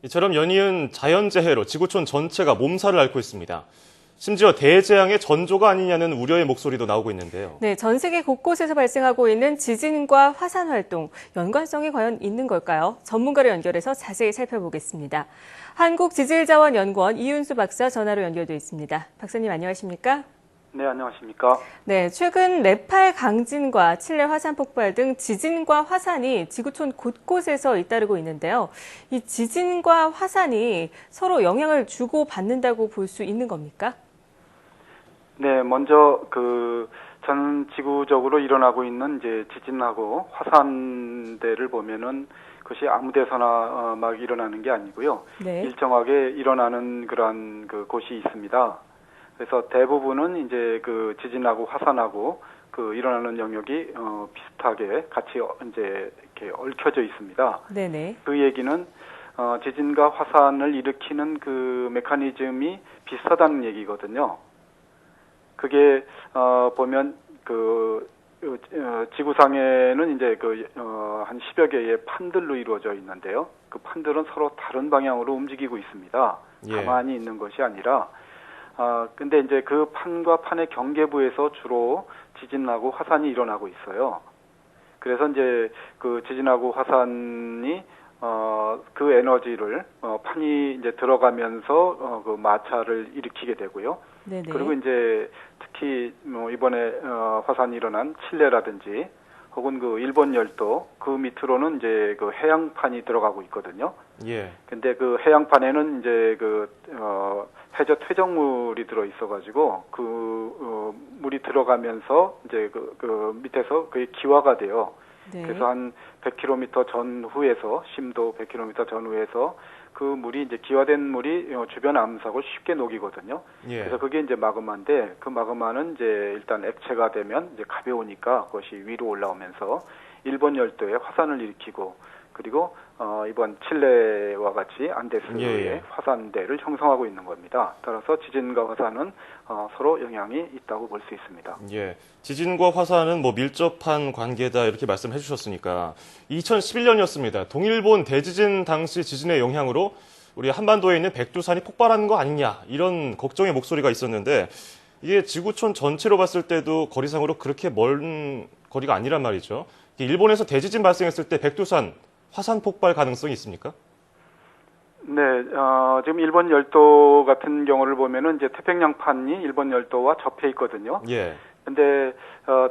이처럼 연이은 자연재해로 지구촌 전체가 몸살을 앓고 있습니다. 심지어 대재앙의 전조가 아니냐는 우려의 목소리도 나오고 있는데요. 네, 전 세계 곳곳에서 발생하고 있는 지진과 화산 활동, 연관성이 과연 있는 걸까요? 전문가를 연결해서 자세히 살펴보겠습니다. 한국지질자원연구원 이윤수 박사 전화로 연결돼 있습니다. 박사님 안녕하십니까? 네, 안녕하십니까? 네, 최근 네팔 강진과 칠레 화산 폭발 등 지진과 화산이 지구촌 곳곳에서 잇따르고 있는데요. 이 지진과 화산이 서로 영향을 주고 받는다고 볼 수 있는 겁니까? 네, 먼저 전 지구적으로 일어나고 있는 이제 지진하고 화산대를 보면은 그것이 아무 데서나 막 일어나는 게 아니고요. 네. 일정하게 일어나는 그러한 곳이 있습니다. 그래서 대부분은 이제 지진하고 화산하고 일어나는 영역이 비슷하게 같이 이제 이렇게 얽혀져 있습니다. 네네. 그 얘기는 지진과 화산을 일으키는 그 메커니즘이 비슷하다는 얘기거든요. 그게 보면 지구상에는 이제 한 10여 개의 판들로 이루어져 있는데요. 그 판들은 서로 다른 방향으로 움직이고 있습니다. 예. 가만히 있는 것이 아니라 근데 이제 그 판과 판의 경계부에서 주로 지진하고 화산이 일어나고 있어요. 그래서 이제 지진하고 화산이 그 에너지를 판이 이제 들어가면서 그 마찰을 일으키게 되고요. 네네. 그리고 이제 특히 이번에 화산이 일어난 칠레라든지 혹은 일본 열도 그 밑으로는 이제 해양판이 들어가고 있거든요. 예. 근데 해양판에는 이제 해저 퇴적물이 들어 있어가지고 물이 들어가면서 이제 밑에서 그게 기화가 돼요. 네. 그래서 한 100km 전후에서 심도 100km 전후에서 그 물이 이제 기화된 물이 주변 암석을 쉽게 녹이거든요. 예. 그래서 그게 이제 마그마인데 그 마그마는 이제 일단 액체가 되면 이제 가벼우니까 그것이 위로 올라오면서 일본 열도에 화산을 일으키고 그리고 이번 칠레와 같이 안데스의 예. 화산대를 형성하고 있는 겁니다. 따라서 지진과 화산은 서로 영향이 있다고 볼 수 있습니다. 예. 지진과 화산은 밀접한 관계다 이렇게 말씀해 주셨으니까 2011년이었습니다. 동일본 대지진 당시 지진의 영향으로 우리 한반도에 있는 백두산이 폭발하는 거 아니냐 이런 걱정의 목소리가 있었는데 이게 지구촌 전체로 봤을 때도 거리상으로 그렇게 먼 거리가 아니란 말이죠. 일본에서 대지진 발생했을 때 백두산 화산 폭발 가능성이 있습니까? 네, 지금 일본 열도 같은 경우를 보면은 이제 태평양판이 일본 열도와 접해 있거든요. 예. 근데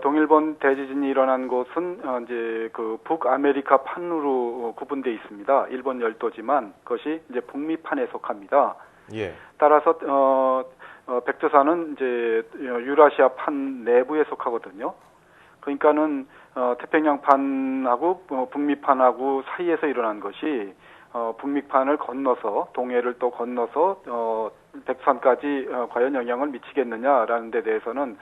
동일본 대지진이 일어난 곳은 이제 북아메리카 판으로 구분되어 있습니다. 일본 열도지만 그것이 이제 북미판에 속합니다. 예. 따라서 백두산은 이제 유라시아 판 내부에 속하거든요. 그러니까는 태평양판하고 북미판하고 사이에서 일어난 것이 북미판을 건너서 동해를 또 건너서 백두산까지 과연 영향을 미치겠느냐라는 데 대해서는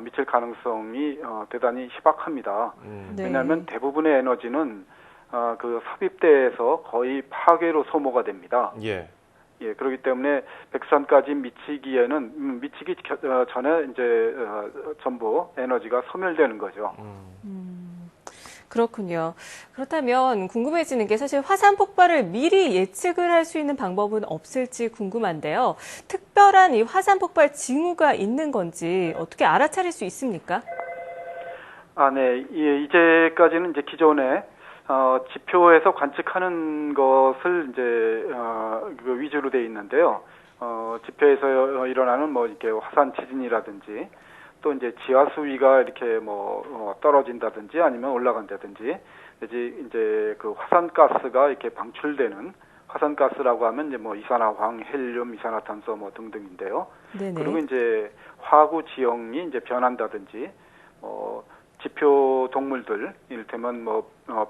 미칠 가능성이 대단히 희박합니다. 네. 왜냐하면 대부분의 에너지는 삽입대에서 거의 파괴로 소모가 됩니다. 예. 예, 그렇기 때문에 백두산까지 미치기에는 미치기 전에 이제 전부 에너지가 소멸되는 거죠. 그렇군요. 그렇다면 궁금해지는 게 사실 화산 폭발을 미리 예측을 할 수 있는 방법은 없을지 궁금한데요. 특별한 이 화산 폭발 징후가 있는 건지 어떻게 알아차릴 수 있습니까? 네. 예, 이제까지는 이제 기존에 지표에서 관측하는 것을 이제 위주로 돼 있는데요. 지표에서 일어나는 이렇게 화산 지진이라든지 또 이제 지하 수위가 이렇게 떨어진다든지 아니면 올라간다든지 이제 화산가스가 이렇게 방출되는 화산가스라고 하면 이제 이산화황, 헬륨, 이산화탄소 등등인데요. 네네. 그리고 이제 화구 지형이 이제 변한다든지 지표 동물들 이를테면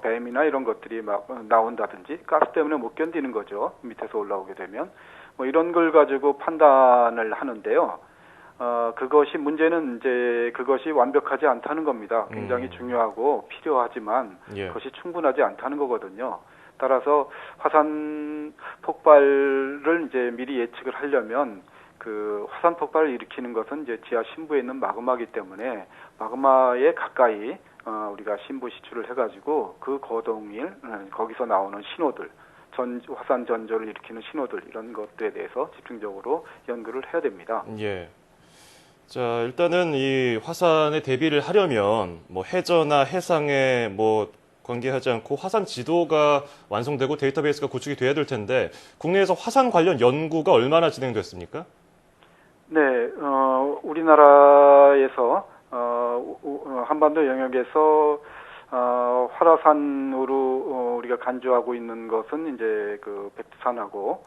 뱀이나 이런 것들이 막 나온다든지 가스 때문에 못 견디는 거죠. 밑에서 올라오게 되면 이런 걸 가지고 판단을 하는데요. 그것이 문제는 이제 그것이 완벽하지 않다는 겁니다. 굉장히 중요하고 필요하지만 예. 그것이 충분하지 않다는 거거든요. 따라서 화산 폭발을 이제 미리 예측을 하려면 화산 폭발을 일으키는 것은 이제 지하 심부에 있는 마그마이기 때문에 마그마에 가까이 우리가 심부 시추를 해가지고 그 거동일 거기서 나오는 신호들 화산 전조를 일으키는 신호들 이런 것들에 대해서 집중적으로 연구를 해야 됩니다. 예. 자, 일단은 이 화산에 대비를 하려면 뭐 해저나 해상에 뭐 관계하지 않고 화산 지도가 완성되고 데이터베이스가 구축이 돼야 될 텐데 국내에서 화산 관련 연구가 얼마나 진행됐습니까? 네, 우리나라에서 한반도 영역에서 활화산으로 우리가 간주하고 있는 것은 이제 그 백두산하고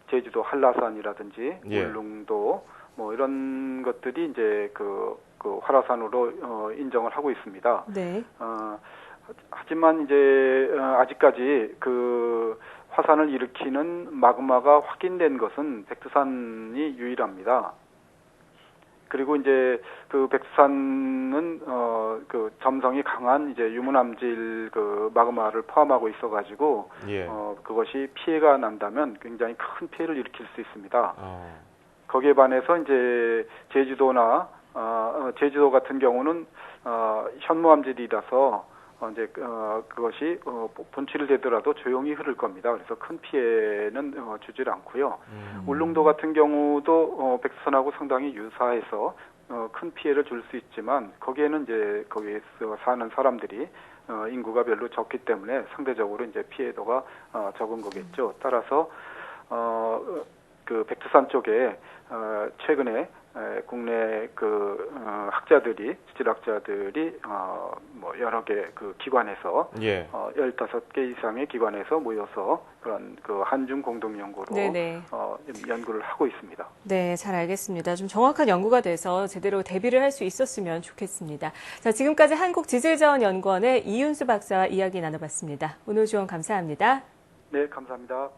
제주도 한라산이라든지 예. 울릉도 뭐 이런 것들이 이제 그 활화산으로 인정을 하고 있습니다. 네. 하지만 이제 아직까지 그 화산을 일으키는 마그마가 확인된 것은 백두산이 유일합니다. 그리고 이제 그 백두산은 그 점성이 강한 이제 유문암질 그 마그마를 포함하고 있어가지고 예. 그것이 피해가 난다면 굉장히 큰 피해를 일으킬 수 있습니다. 거기에 반해서 이제 제주도나 제주도 같은 경우는 현무암질이라서 이제 그것이 분출이 되더라도 조용히 흐를 겁니다. 그래서 큰 피해는 주질 않고요. 울릉도 같은 경우도 백두산하고 상당히 유사해서 큰 피해를 줄 수 있지만 거기에는 이제 거기에서 사는 사람들이 인구가 별로 적기 때문에 상대적으로 이제 피해도가 적은 거겠죠. 따라서 그 백두산 쪽에 최근에 국내 그 학자들이 지질학자들이 뭐 여러 개 그 기관에서 예. 15개 이상의 기관에서 모여서 그런 그 한중 공동 연구로 네네. 연구를 하고 있습니다. 네, 잘 알겠습니다. 좀 정확한 연구가 돼서 제대로 대비를 할 수 있었으면 좋겠습니다. 자, 지금까지 한국지질자원연구원의 이윤수 박사와 이야기 나눠봤습니다. 오늘 지원 감사합니다. 네, 감사합니다.